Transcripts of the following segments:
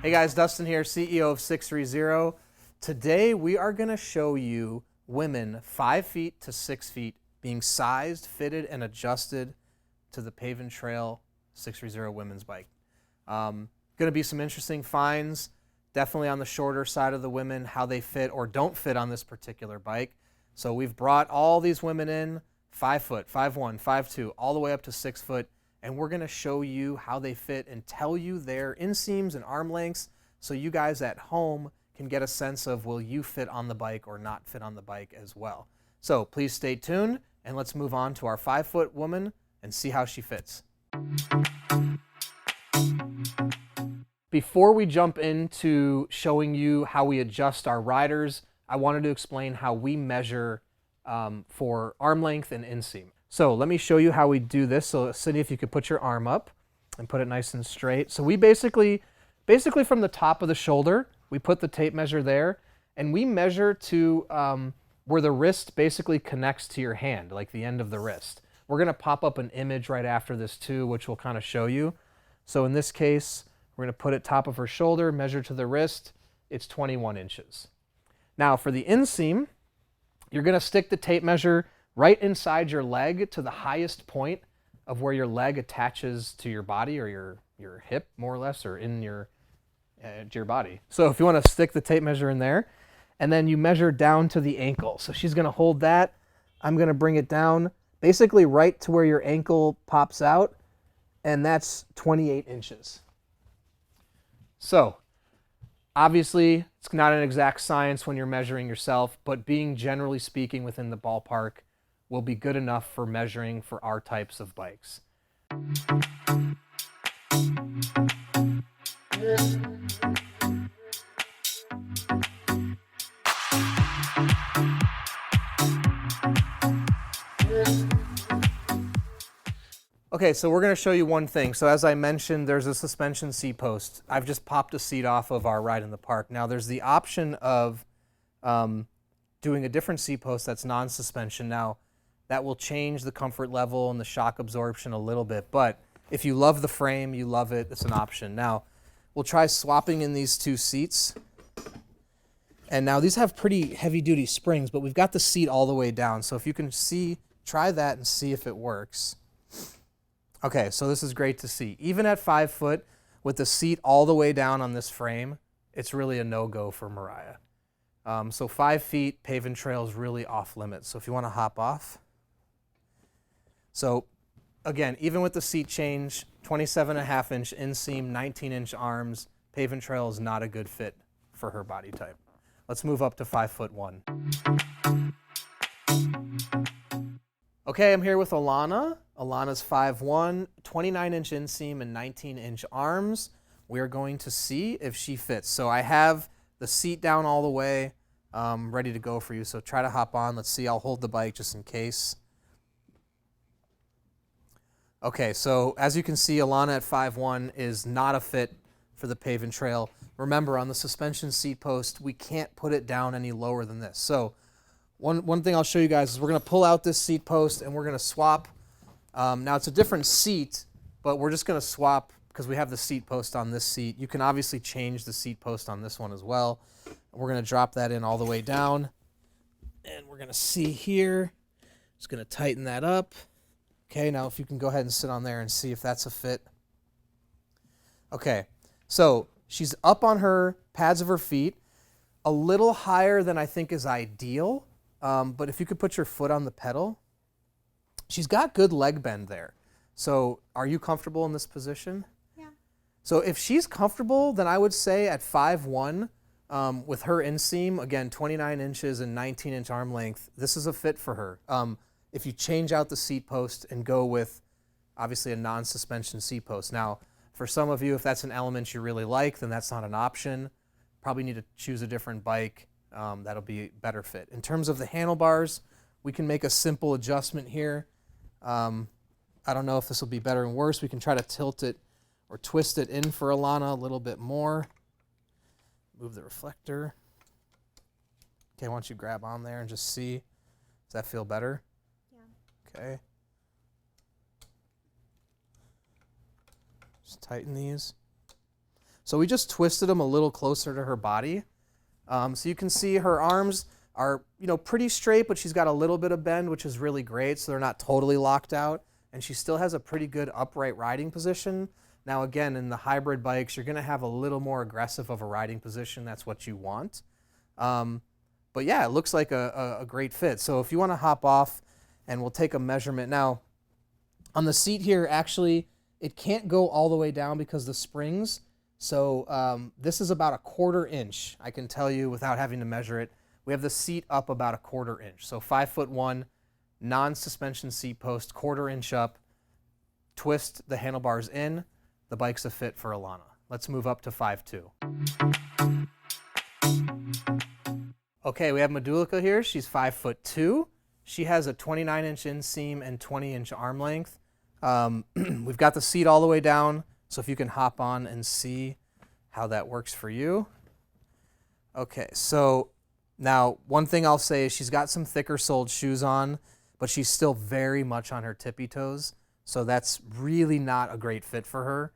Hey guys, Dustin here, CEO of 630. Today we are going to show you women 5 feet to 6 feet being sized, fitted, and adjusted to the Pave and Trail 630 women's bike. Going to be some interesting finds, definitely on the shorter side of the women, how they fit or don't fit on this particular bike. So we've brought all these women in 5 foot, 5'1", 5'2", all the way up to 6 foot. And we're going to show you how they fit and tell you their inseams and arm lengths so you guys at home can get a sense of will you fit on the bike or not fit on the bike as well. So please stay tuned and let's move on to our 5 foot woman and see how she fits. Before we jump into showing you how we adjust our riders, I wanted to explain how we measure for arm length and inseam. So let me show you how we do this. So Sydney, if you could put your arm up and put it nice and straight. So we basically from the top of the shoulder, we put the tape measure there and we measure to where the wrist basically connects to your hand, like the end of the wrist. We're gonna pop up an image right after this too, which will kind of show you. So in this case, we're gonna put it top of her shoulder, measure to the wrist, it's 21 inches. Now for the inseam, you're gonna stick the tape measure right inside your leg to the highest point of where your leg attaches to your body or your hip, more or less, or in your to your body. So if you want to stick the tape measure in there, and then you measure down to the ankle. So she's going to hold that. I'm going to bring it down basically right to where your ankle pops out, and that's 28 inches. So obviously, it's not an exact science when you're measuring yourself, but being generally speaking within the ballpark will be good enough for measuring for our types of bikes. Okay, so we're going to show you one thing. So as I mentioned, there's a suspension seat post. I've just popped a seat off of our ride in the park. Now there's the option of doing a different seat post that's non-suspension. Now that will change the comfort level and the shock absorption a little bit, but if you love the frame, you love it, it's an option. Now we'll try swapping in these two seats. And now these have pretty heavy duty springs, but we've got the seat all the way down. So if you can see, try that and see if it works. Okay, so this is great to see. Even at 5 foot, with the seat all the way down on this frame, it's really a no-go for Mariah. So 5 feet, Pave and Trail is really off limits. So if you want to hop off. So again, even with the seat change, 27.5 inch inseam, 19 inch arms, Pave and Trail is not a good fit for her body type. Let's move up to 5'1". Okay, I'm here with Alana. Alana's 5'1", 29 inch inseam and 19 inch arms. We are going to see if she fits. So I have the seat down all the way, ready to go for you. So try to hop on. Let's see, I'll hold the bike just in case. Okay, so as you can see, Alana at 5'1" is not a fit for the Pave and Trail. Remember, on the suspension seat post, we can't put it down any lower than this. So one thing I'll show you guys is we're going to pull out this seat post and we're going to swap. Now it's a different seat, but we're just going to swap because we have the seat post on this seat. You can obviously change the seat post on this one as well. We're going to drop that in all the way down. And we're going to see here. Just going to tighten that up. Okay, now if you can go ahead and sit on there and see if that's a fit. Okay, so she's up on her pads of her feet, a little higher than I think is ideal, but if you could put your foot on the pedal, she's got good leg bend there. So are you comfortable in this position? Yeah. So if she's comfortable, then I would say at 5'1", with her inseam, again, 29 inches and 19 inch arm length, this is a fit for her. If you change out the seat post and go with, obviously, a non-suspension seat post. Now, for some of you, if that's an element you really like, then that's not an option. Probably need to choose a different bike. That'll be a better fit. In terms of the handlebars, we can make a simple adjustment here. I don't know if this will be better and worse. We can try to tilt it or twist it in for Alana a little bit more. Move the reflector. Okay, why don't you grab on there and just see. Does that feel better? Yeah. Okay. Just tighten these. So we just twisted them a little closer to her body. So you can see her arms are, pretty straight, but she's got a little bit of bend, which is really great, so they're not totally locked out. And she still has a pretty good upright riding position. Now again, in the hybrid bikes, you're gonna have a little more aggressive of a riding position. That's what you want. But yeah, it looks like a great fit. So if you wanna hop off, and we'll take a measurement. Now, on the seat here, actually, it can't go all the way down because the springs. So this is about 1/4 inch. I can tell you without having to measure it. We have the seat up about 1/4 inch. So 5'1", non-suspension seat post, 1/4 inch up. Twist the handlebars in. The bike's a fit for Alana. Let's move up to 5'2". Okay, we have Medulica here. She's 5'2". She has a 29-inch inseam and 20-inch arm length. We've got the seat all the way down, so if you can hop on and see how that works for you. Okay, so now one thing I'll say is she's got some thicker soled shoes on, but she's still very much on her tippy toes, so that's really not a great fit for her,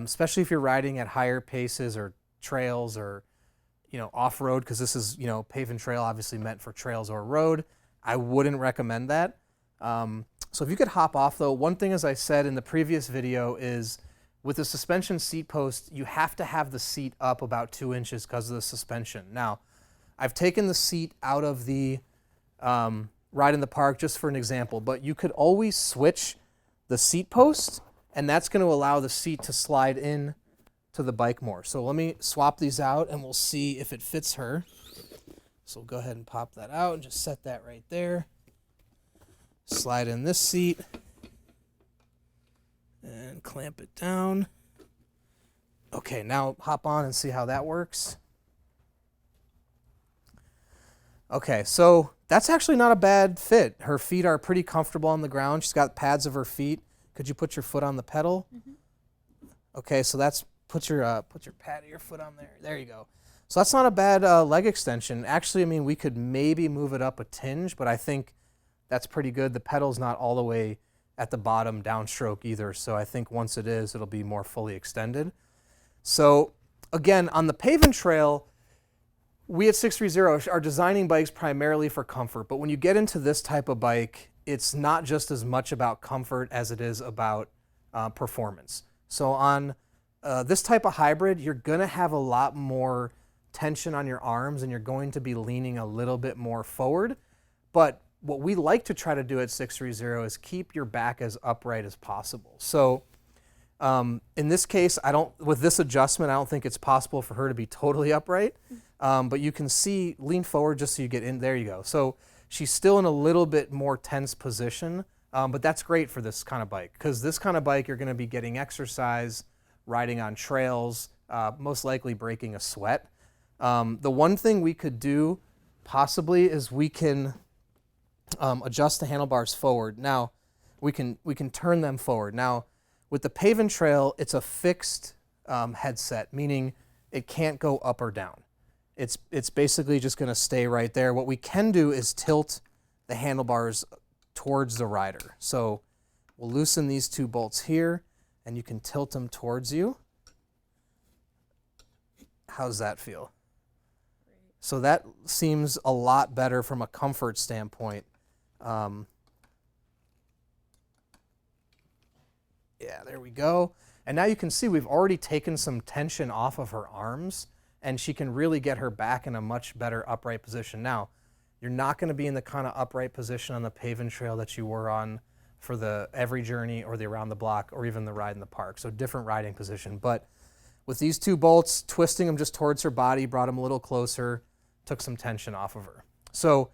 especially if you're riding at higher paces or trails or off-road, because this is pave and trail, obviously meant for trails or road. I wouldn't recommend that. So if you could hop off though, one thing as I said in the previous video is with the suspension seat post, you have to have the seat up about 2 inches because of the suspension. Now, I've taken the seat out of the ride in the park just for an example, but you could always switch the seat post, and that's going to allow the seat to slide in to the bike more. So let me swap these out and we'll see if it fits her. So we'll go ahead and pop that out and just set that right there. Slide in this seat and clamp it down. Okay, now hop on and see how that works. Okay, so that's actually not a bad fit. Her feet are pretty comfortable on the ground. She's got pads of her feet. Could you put your foot on the pedal? Mm-hmm. Okay, so that's put your pad of your foot on there. There you go. So that's not a bad leg extension. Actually, I mean, we could maybe move it up a tinge, but I think that's pretty good. The pedal's not all the way at the bottom downstroke either, so I think once it is, it'll be more fully extended. So again, on the pave and trail, we at 630 are designing bikes primarily for comfort, but when you get into this type of bike, it's not just as much about comfort as it is about performance. So on this type of hybrid, you're gonna have a lot more tension on your arms and you're going to be leaning a little bit more forward. But what we like to try to do at 630 is keep your back as upright as possible. So in this case, with this adjustment, I don't think it's possible for her to be totally upright. But you can see, lean forward just so you get in, there you go. So she's still in a little bit more tense position, but that's great for this kind of bike, because this kind of bike, you're gonna be getting exercise, riding on trails, most likely breaking a sweat. The one thing we could do possibly is we can adjust the handlebars forward. Now, we can turn them forward. Now, with the pave and trail, it's a fixed headset, meaning it can't go up or down. It's basically just going to stay right there. What we can do is tilt the handlebars towards the rider. So we'll loosen these two bolts here, and you can tilt them towards you. How's that feel? So that seems a lot better from a comfort standpoint. Yeah, there we go. And now you can see we've already taken some tension off of her arms, and she can really get her back in a much better upright position. Now, you're not going to be in the kind of upright position on the pave and trail that you were on for the every journey or the around the block or even the ride in the park. So different riding position. But with these two bolts, twisting them just towards her body, brought them a little closer, took some tension off of her. So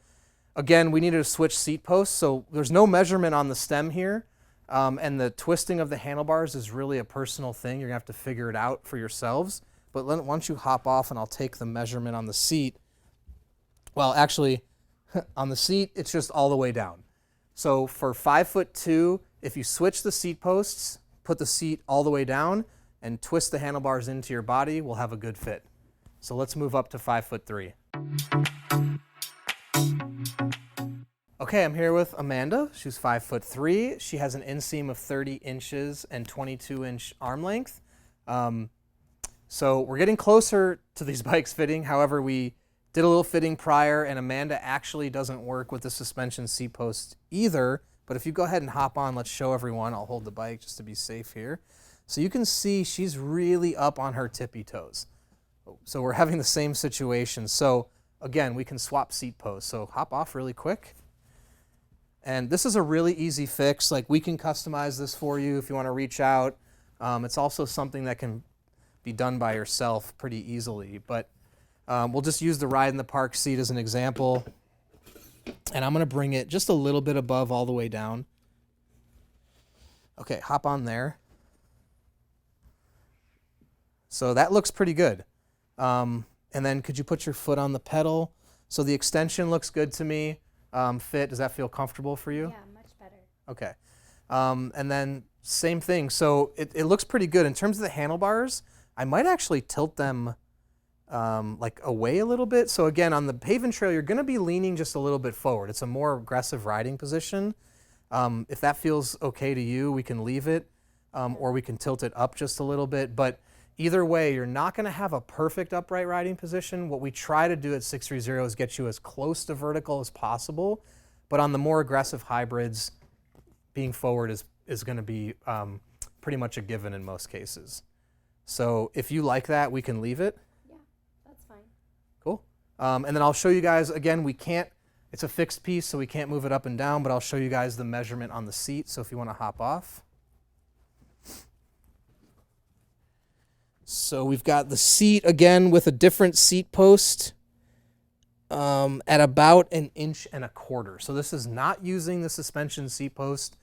again, we needed to switch seat posts. So there's no measurement on the stem here. And the twisting of the handlebars is really a personal thing. You're gonna have to figure it out for yourselves. But once you hop off, and I'll take the measurement on the seat. Well, actually, on the seat, it's just all the way down. So for 5'2", if you switch the seat posts, put the seat all the way down, and twist the handlebars into your body, we'll have a good fit. So let's move up to 5'3". Okay, I'm here with Amanda. She's 5'3". She has an inseam of 30 inches and 22-inch arm length. So we're getting closer to these bikes fitting. However, we did a little fitting prior, and Amanda actually doesn't work with the suspension seat post either. But if you go ahead and hop on, let's show everyone. I'll hold the bike just to be safe here. So you can see she's really up on her tippy toes. So we're having the same situation. So again, we can swap seat posts. So hop off really quick. And this is a really easy fix. Like, we can customize this for you if you want to reach out. It's also something that can be done by yourself pretty easily. But we'll just use the ride in the park seat as an example. And I'm going to bring it just a little bit above all the way down. Okay, hop on there. So that looks pretty good. And then could you put your foot on the pedal? So the extension looks good to me. Fit, does that feel comfortable for you? Yeah, much better. Okay. And then same thing. So it looks pretty good. In terms of the handlebars, I might actually tilt them like away a little bit. So again, on the pavement trail, you're going to be leaning just a little bit forward. It's a more aggressive riding position. If that feels okay to you, we can leave it, or we can tilt it up just a little bit. But either way, you're not going to have a perfect upright riding position. What we try to do at 630 is get you as close to vertical as possible. But on the more aggressive hybrids, being forward is going to be pretty much a given in most cases. So if you like that, we can leave it. Yeah, that's fine. Cool. And then I'll show you guys, again, it's a fixed piece, so we can't move it up and down, but I'll show you guys the measurement on the seat. So if you want to hop off. So we've got the seat, again, with a different seat post at about 1.25 inches. So this is not using the suspension seat post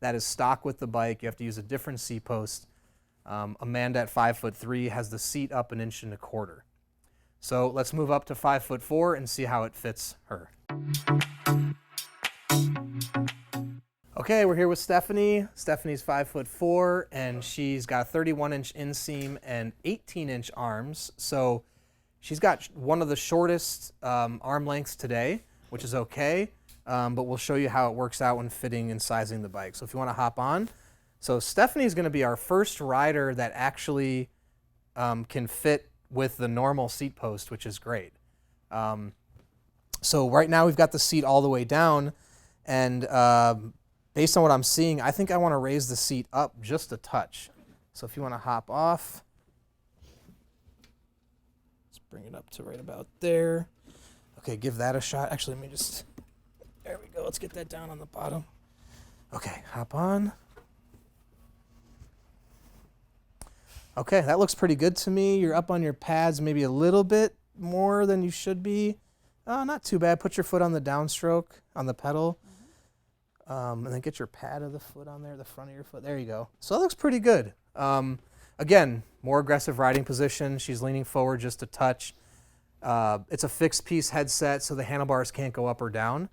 that is stock with the bike. You have to use a different seat post. Amanda at 5'3" has the seat up 1.25 inches. So let's move up to 5'4" and see how it fits her. Okay, we're here with Stephanie. Stephanie's 5'4", and she's got a 31-inch inseam and 18-inch arms. So she's got one of the shortest arm lengths today, which is okay, but we'll show you how it works out when fitting and sizing the bike. So if you want to hop on. So Stephanie's going to be our first rider that actually can fit with the normal seat post, which is great. So right now we've got the seat all the way down, and based on what I'm seeing, I think I want to raise the seat up just a touch. So if you want to hop off, let's bring it up to right about there. Okay, give that a shot. Actually, there we go. Let's get that down on the bottom. Okay, hop on. Okay, that looks pretty good to me. You're up on your pads maybe a little bit more than you should be. Not too bad. Put your foot on the downstroke on the pedal. And then get your pad of the foot on there, the front of your foot. There you go. So that looks pretty good. Again, more aggressive riding position. She's leaning forward just a touch. It's a fixed piece headset, so the handlebars can't go up or down.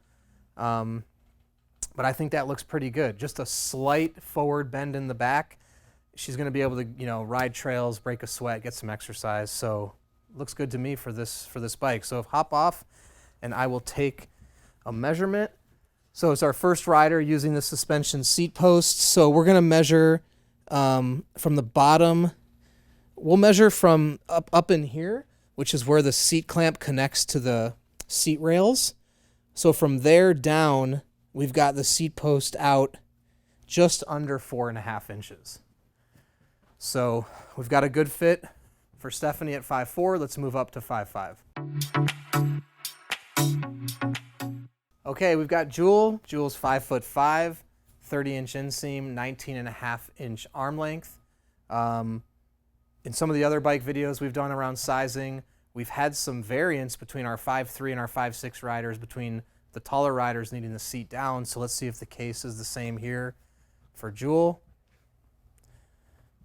But I think that looks pretty good. Just a slight forward bend in the back. She's going to be able to, ride trails, break a sweat, get some exercise. So looks good to me for this bike. So hop off, and I will take a measurement. So it's our first rider using the suspension seat post. So we're going to measure from the bottom. We'll measure from up in here, which is where the seat clamp connects to the seat rails. So from there down, we've got the seat post out just under 4.5 inches. So we've got a good fit for Stephanie at 5'4". Let's move up to 5'5". Okay, we've got Jewel. Jewel's 5'5", 30-inch inseam, 19.5-inch arm length. In some of the other bike videos we've done around sizing, we've had some variance between our 5'3" and our 5'6" riders, between the taller riders needing the seat down. So let's see if the case is the same here for Jewel.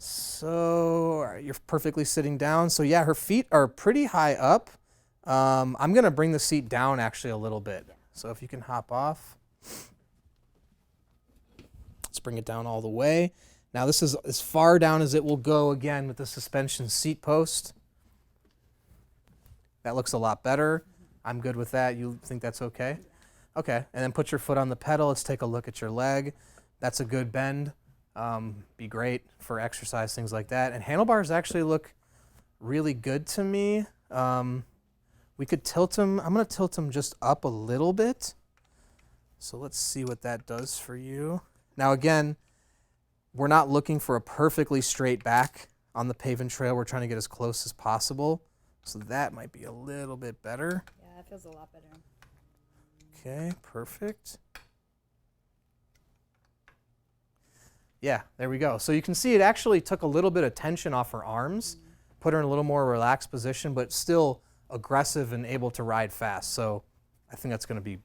So all right, you're perfectly sitting down. So yeah, her feet are pretty high up. I'm going to bring the seat down actually a little bit. So if you can hop off. Let's bring it down all the way. Now this is as far down as it will go again with the suspension seat post. That looks a lot better. I'm good with that. You think that's okay? Okay, and then put your foot on the pedal. Let's take a look at your leg. That's a good bend. Be great for exercise, things like that. And handlebars actually look really good to me. We could tilt them. I'm going to tilt them just up a little bit. So let's see what that does for you. Now again, we're not looking for a perfectly straight back on the paving trail. We're trying to get as close as possible. So that might be a little bit better. Yeah, it feels a lot better. Okay, perfect. Yeah, there we go. So you can see it actually took a little bit of tension off her arms, put her in a little more relaxed position, but still aggressive and able to ride fast. So I think that's going to be a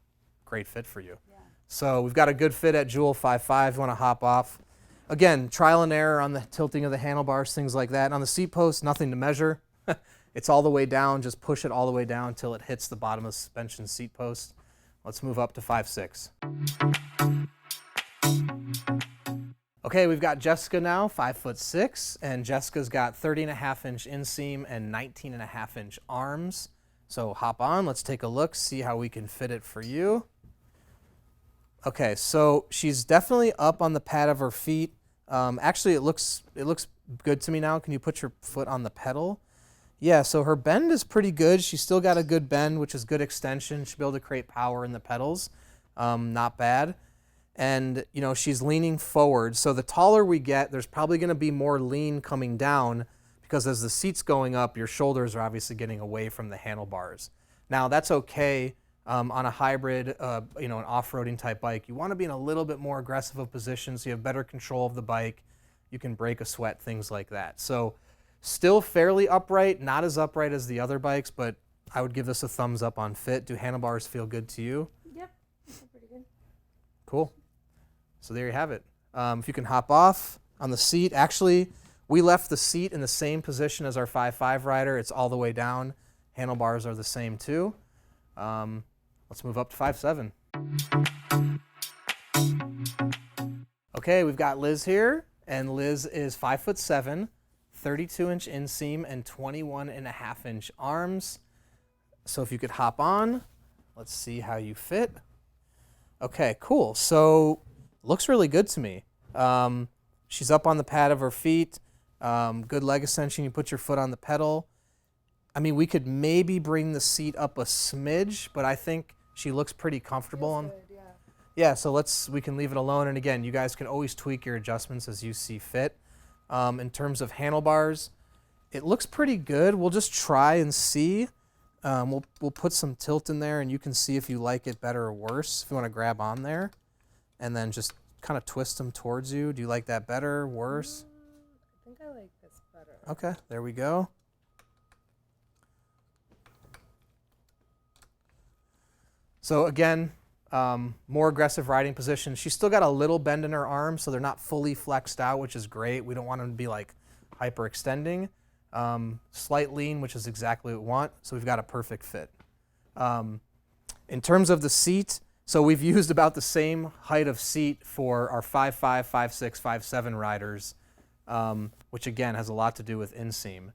great fit for you. Yeah. So we've got a good fit at Jewel 5.5. You want to hop off. Again, trial and error on the tilting of the handlebars, things like that. And on the seat post, nothing to measure. It's all the way down. Just push it all the way down until it hits the bottom of the suspension seat post. Let's move up to 5.6. Okay, we've got Jessica now, 5'6", and Jessica's got 30.5-inch inseam and 19.5-inch arms. So hop on, let's take a look, see how we can fit it for you. Okay, so she's definitely up on the pad of her feet. Actually, it looks good to me now. Can you put your foot on the pedal? Yeah, so her bend is pretty good. She's still got a good bend, which is good extension. She'll be able to create power in the pedals. Not bad. And, you know, she's leaning forward. So the taller we get, there's probably going to be more lean coming down because as the seat's going up, your shoulders are obviously getting away from the handlebars. Now, that's okay on a hybrid, you know, an off-roading type bike. You want to be in a little bit more aggressive of position so you have better control of the bike. You can break a sweat, things like that. So still fairly upright, not as upright as the other bikes, but I would give this a thumbs up on fit. Do handlebars feel good to you? Yep, they feel pretty good. Cool. So there you have it. If you can hop off on the seat. Actually, we left the seat in the same position as our 5.5 rider. It's all the way down. Handlebars are the same too. Let's move up to 5.7. Okay, we've got Liz here, and Liz is 5'7", 32-inch inseam and 21.5-inch arms. So if you could hop on, let's see how you fit. Okay, cool. So looks really good to me. She's up on the pad of her feet. Good leg extension. You put your foot on the pedal. I mean, we could maybe bring the seat up a smidge, but I think she looks pretty comfortable on. Good, yeah. Yeah, so we can leave it alone. And again, you guys can always tweak your adjustments as you see fit. In terms of handlebars, it looks pretty good. We'll just try and see. We'll put some tilt in there, and you can see if you like it better or worse. If you want to grab on there, and then just kind of twist them towards you. Do you like that better, worse? I think I like this better. Okay, there we go. So again, more aggressive riding position. She's still got a little bend in her arms, so they're not fully flexed out, which is great. We don't want them to be like hyperextending. Slight lean, which is exactly what we want. So we've got a perfect fit. In terms of the seat, so we've used about the same height of seat for our 5.5, 5.6, 5.7 riders, which again has a lot to do with inseam.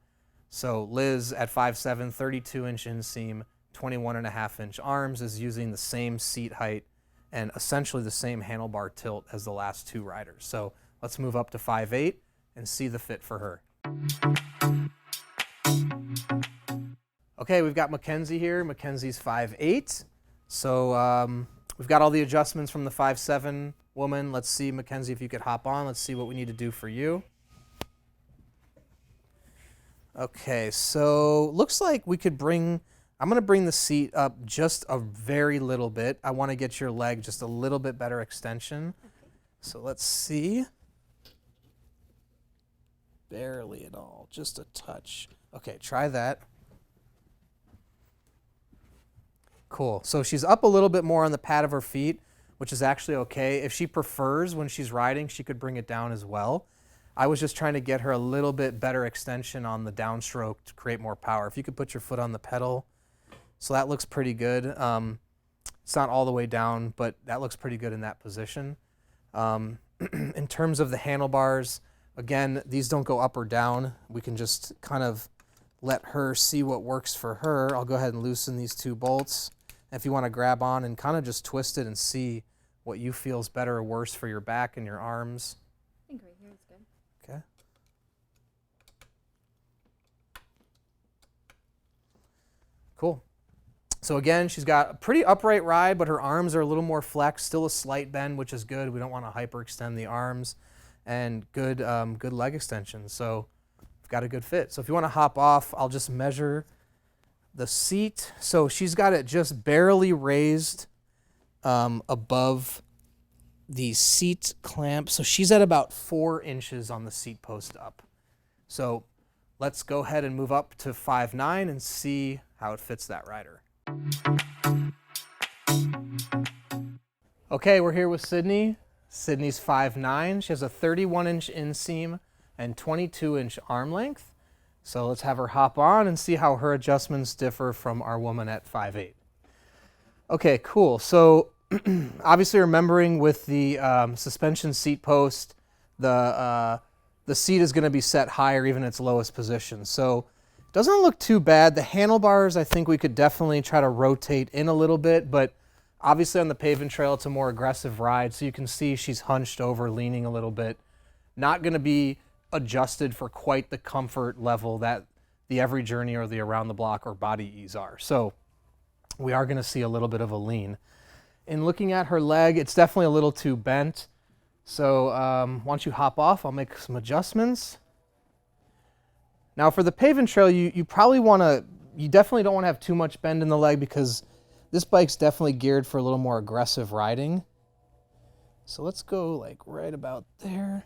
So Liz at 5'7", 32-inch inseam, 21.5-inch arms is using the same seat height and essentially the same handlebar tilt as the last two riders. So let's move up to 5'8" and see the fit for her. Okay, we've got Mackenzie here. Mackenzie's 5'8". So we've got all the adjustments from the 5'7" woman. Let's see, Mackenzie, if you could hop on. Let's see what we need to do for you. Okay, so looks like we could I'm going to bring the seat up just a very little bit. I want to get your leg just a little bit better extension. Okay. So let's see. Barely at all, just a touch. Okay, try that. Cool. So she's up a little bit more on the pad of her feet, which is actually okay. If she prefers when she's riding, she could bring it down as well. I was just trying to get her a little bit better extension on the downstroke to create more power. If you could put your foot on the pedal. So that looks pretty good. It's not all the way down, but that looks pretty good in that position. In terms of the handlebars, again, these don't go up or down. We can just kind of let her see what works for her. I'll go ahead and loosen these two bolts. If you want to grab on and kind of just twist it and see what you feel is better or worse for your back and your arms. I think right here is good. Okay. Cool. So again, she's got a pretty upright ride, but her arms are a little more flexed, still a slight bend, which is good. We don't want to hyperextend the arms, and good leg extension. So we've got a good fit. So if you want to hop off, I'll just measure the seat. So she's got it just barely raised above the seat clamp. So she's at about 4 inches on the seat post up. So let's go ahead and move up to 5'9" and see how it fits that rider. Okay, we're here with Sydney. Sydney's 5'9". She has a 31-inch inseam and 22-inch arm length. So let's have her hop on and see how her adjustments differ from our woman at 5'8". Okay, cool. So obviously remembering with the suspension seat post, the seat is going to be set higher even in its lowest position. So it doesn't look too bad. The handlebars, I think we could definitely try to rotate in a little bit, but obviously on the pavement trail, it's a more aggressive ride. So you can see she's hunched over, leaning a little bit. Not going to be adjusted for quite the comfort level that the Every Journey or the Around the Block or Body Ease are. So we are going to see a little bit of a lean. In looking at her leg, it's definitely a little too bent. So once you hop off, I'll make some adjustments. Now for the pavement trail, you definitely don't want to have too much bend in the leg because this bike's definitely geared for a little more aggressive riding. So let's go like right about there.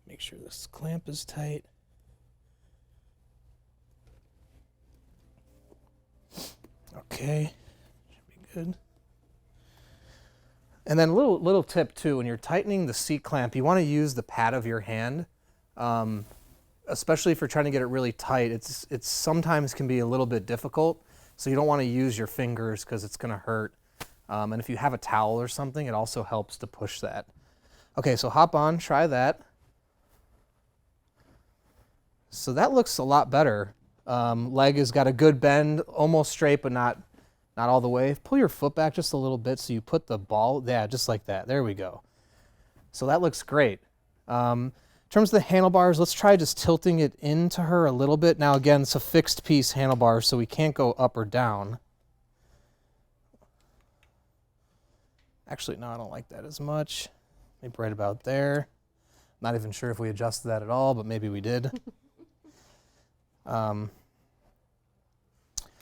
Make sure this clamp is tight. Okay, should be good. And then a little tip too, when you're tightening the seat clamp, you want to use the pad of your hand, especially if you're trying to get it really tight. It's sometimes can be a little bit difficult, so you don't want to use your fingers because it's going to hurt. And if you have a towel or something, it also helps to push that. Okay, so hop on, try that. So that looks a lot better. Leg has got a good bend, almost straight, but not all the way. Pull your foot back just a little bit so you put the ball, yeah, just like that. There we go. So that looks great. In terms of the handlebars, let's try just tilting it into her a little bit. Now again, it's a fixed piece handlebar, so we can't go up or down. Actually, no, I don't like that as much. Maybe right about there. Not even sure if we adjusted that at all, but maybe we did.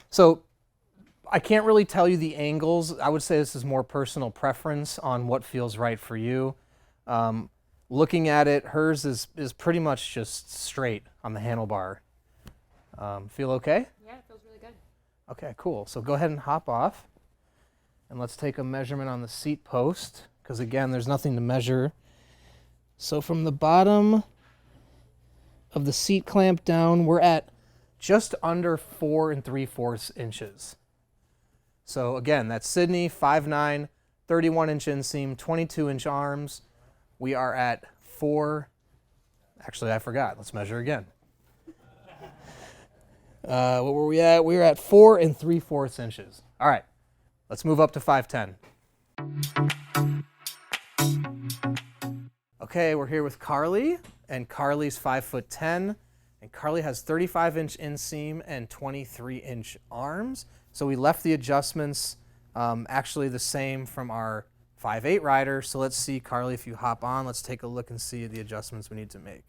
So I can't really tell you the angles. I would say this is more personal preference on what feels right for you. Looking at it, hers is pretty much just straight on the handlebar. Feel okay? Yeah, it feels really good. Okay, cool. So go ahead and hop off. And let's take a measurement on the seat post, because again, there's nothing to measure. So from the bottom of the seat clamp down, we're at just under 4 3/4 inches. So again, that's Sydney, 5'9", 31-inch inseam, 22-inch arms. We are at 4, actually I forgot, let's measure again. What were we at? We were at 4 3/4 inches. All right, let's move up to 5'10". Okay, we're here with Carly, and Carly's 5'10", and Carly has 35-inch inseam and 23-inch arms. So we left the adjustments actually the same from our 5'8" rider. So let's see, Carly, if you hop on, let's take a look and see the adjustments we need to make.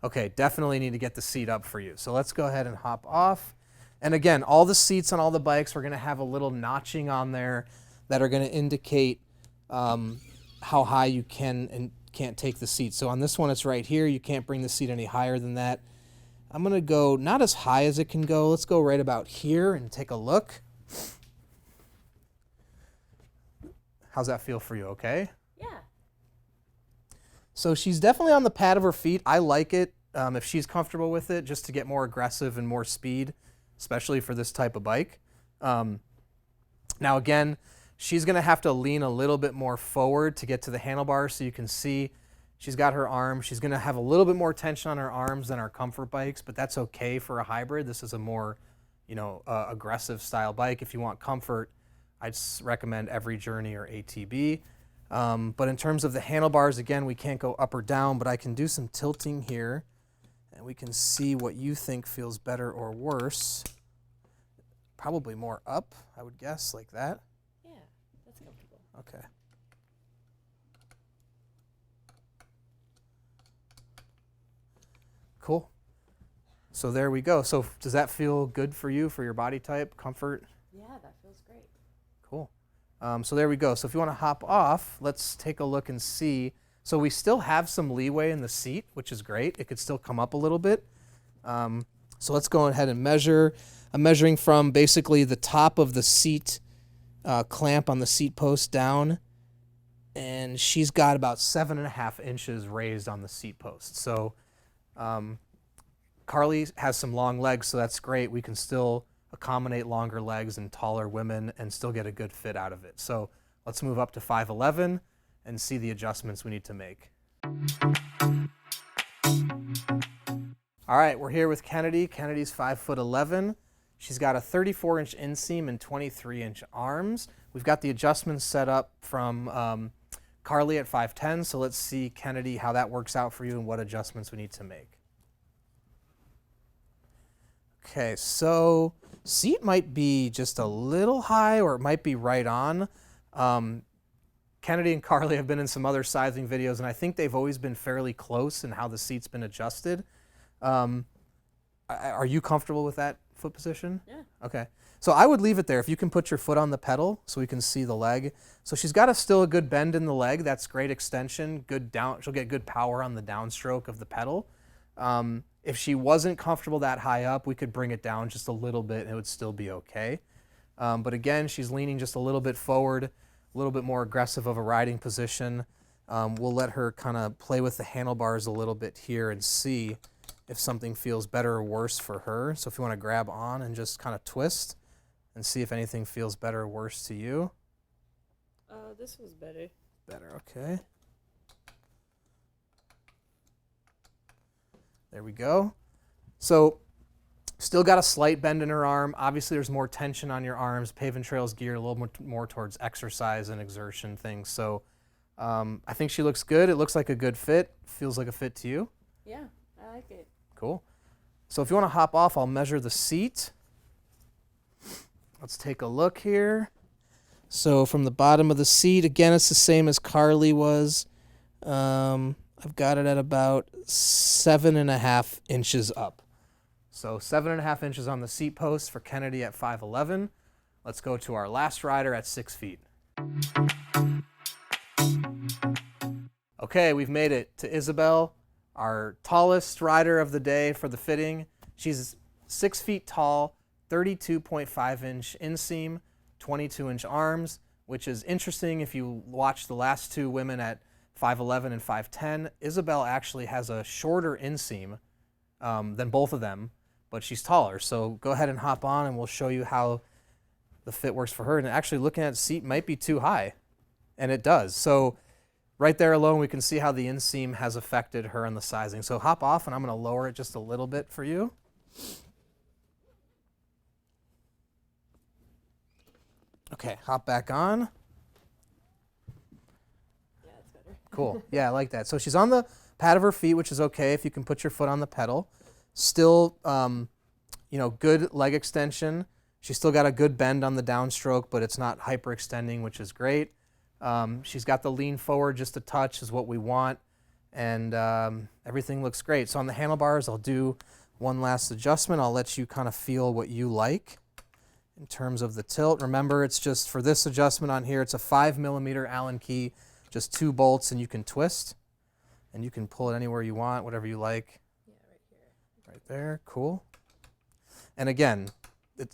Okay, definitely need to get the seat up for you. So let's go ahead and hop off. And again, all the seats on all the bikes, we're going to have a little notching on there that are going to indicate how high you can and can't take the seat. So on this one, it's right here. You can't bring the seat any higher than that. I'm going to go not as high as it can go. Let's go right about here and take a look. How's that feel for you, okay? Yeah. So she's definitely on the pad of her feet. I like it if she's comfortable with it, just to get more aggressive and more speed, especially for this type of bike. Now again, she's going to have to lean a little bit more forward to get to the handlebars, so you can see she's got her arm. She's going to have a little bit more tension on her arms than our comfort bikes, but that's okay for a hybrid. This is a more aggressive style bike. If you want comfort, I'd recommend Every Journey or ATB. But in terms of the handlebars, again, we can't go up or down, but I can do some tilting here, and we can see what you think feels better or worse. Probably more up, I would guess, like that. Yeah, that's comfortable. Okay. Cool. So there we go. So does that feel good for you, for your body type, comfort? Yeah, that feels great. Cool. So there we go. So if you want to hop off, let's take a look and see. So we still have some leeway in the seat, which is great. It could still come up a little bit. So let's go ahead and measure. I'm measuring from basically the top of the seat clamp on the seat post down, and she's got about 7.5 inches raised on the seat post. So Carly has some long legs, so that's great. We can still accommodate longer legs and taller women and still get a good fit out of it. So let's move up to 5'11" and see the adjustments we need to make. All right, we're here with Kennedy. Kennedy's 5'11". She's got a 34-inch inseam and 23-inch arms. We've got the adjustments set up from Carly at 5'10", so let's see, Kennedy, how that works out for you and what adjustments we need to make. Okay, so seat might be just a little high, or it might be right on. Kennedy and Carly have been in some other sizing videos, and I think they've always been fairly close in how the seat's been adjusted. Are you comfortable with that foot position? Yeah. Okay. So I would leave it there. If you can put your foot on the pedal so we can see the leg. So she's got still a good bend in the leg. That's great extension. Good down. She'll get good power on the downstroke of the pedal. If she wasn't comfortable that high up, we could bring it down just a little bit and it would still be okay. But again, she's leaning just a little bit forward, a little bit more aggressive of a riding position. We'll let her kind of play with the handlebars a little bit here and see if something feels better or worse for her. So if you want to grab on and just kind of twist and see if anything feels better or worse to you. This was better. Better, okay. There we go. So still got a slight bend in her arm. Obviously there's more tension on your arms. Paving Trails geared a little more towards exercise and exertion things. So I think she looks good. It looks like a good fit. Feels like a fit to you? Yeah, I like it. Cool. So if you want to hop off, I'll measure the seat. Let's take a look here. So from the bottom of the seat, again, it's the same as Carly was. I've got it at about 7.5 inches up. So 7.5 inches on the seat post for Kennedy at 5'11". Let's go to our last rider at 6 feet. Okay, we've made it to Isabel, our tallest rider of the day for the fitting. She's 6 feet tall, 32.5-inch inseam, 22-inch arms, which is interesting if you watch the last two women at 5'11 and 5'10. Isabel actually has a shorter inseam than both of them, but she's taller. So go ahead and hop on and we'll show you how the fit works for her. And actually looking at the seat might be too high, and it does. So right there alone, we can see how the inseam has affected her on the sizing. So hop off, and I'm going to lower it just a little bit for you. Okay, hop back on. Yeah, it's better. Cool. Yeah, I like that. So she's on the pad of her feet, which is okay if you can put your foot on the pedal. Still, good leg extension. She's still got a good bend on the downstroke, but it's not hyperextending, which is great. She's got the lean forward just a touch is what we want, and everything looks great. So on the handlebars, I'll do one last adjustment. I'll let you kind of feel what you like in terms of the tilt. Remember, it's just for this adjustment on here, it's a 5mm Allen key, just 2 bolts, and you can twist, and you can pull it anywhere you want, whatever you like. Yeah, right here. Right there, cool. And again,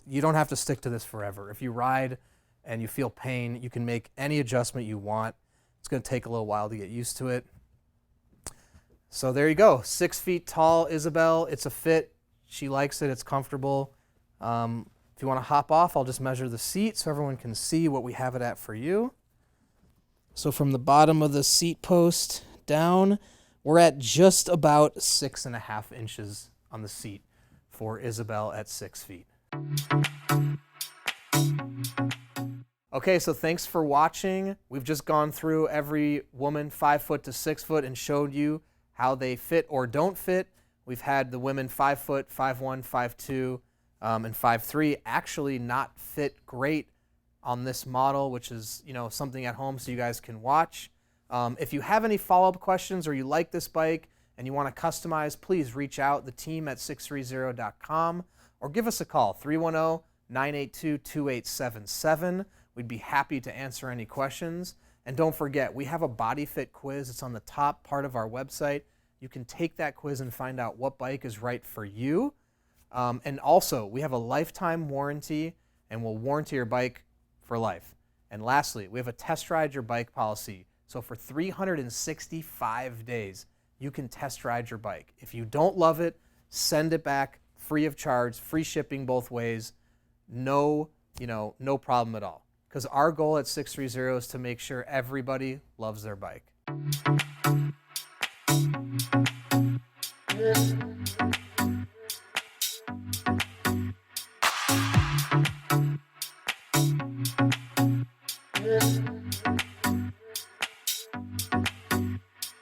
you don't have to stick to this forever. If you ride and you feel pain, you can make any adjustment you want. It's going to take a little while to get used to it. So there you go, 6 feet tall Isabel. It's a fit. She likes it. It's comfortable. If you want to hop off, I'll just measure the seat so everyone can see what we have it at for you. So from the bottom of the seat post down, we're at just about 6.5 inches on the seat for Isabel at 6 feet. Okay, so thanks for watching. We've just gone through every woman 5 foot to 6 foot and showed you how they fit or don't fit. We've had the women 5 foot, 5'1", 5'2", and 5'3" actually not fit great on this model, which is something at home so you guys can watch. If you have any follow-up questions or you like this bike and you want to customize, please reach out the team at sixthreezero.com or give us a call 310-982-2877. We'd be happy to answer any questions. And don't forget, we have a body fit quiz. It's on the top part of our website. You can take that quiz and find out what bike is right for you. And also, we have a lifetime warranty, and we'll warranty your bike for life. And lastly, we have a test ride your bike policy. So for 365 days, you can test ride your bike. If you don't love it, send it back free of charge, free shipping both ways. No problem at all. Because our goal at 630 is to make sure everybody loves their bike. Yeah.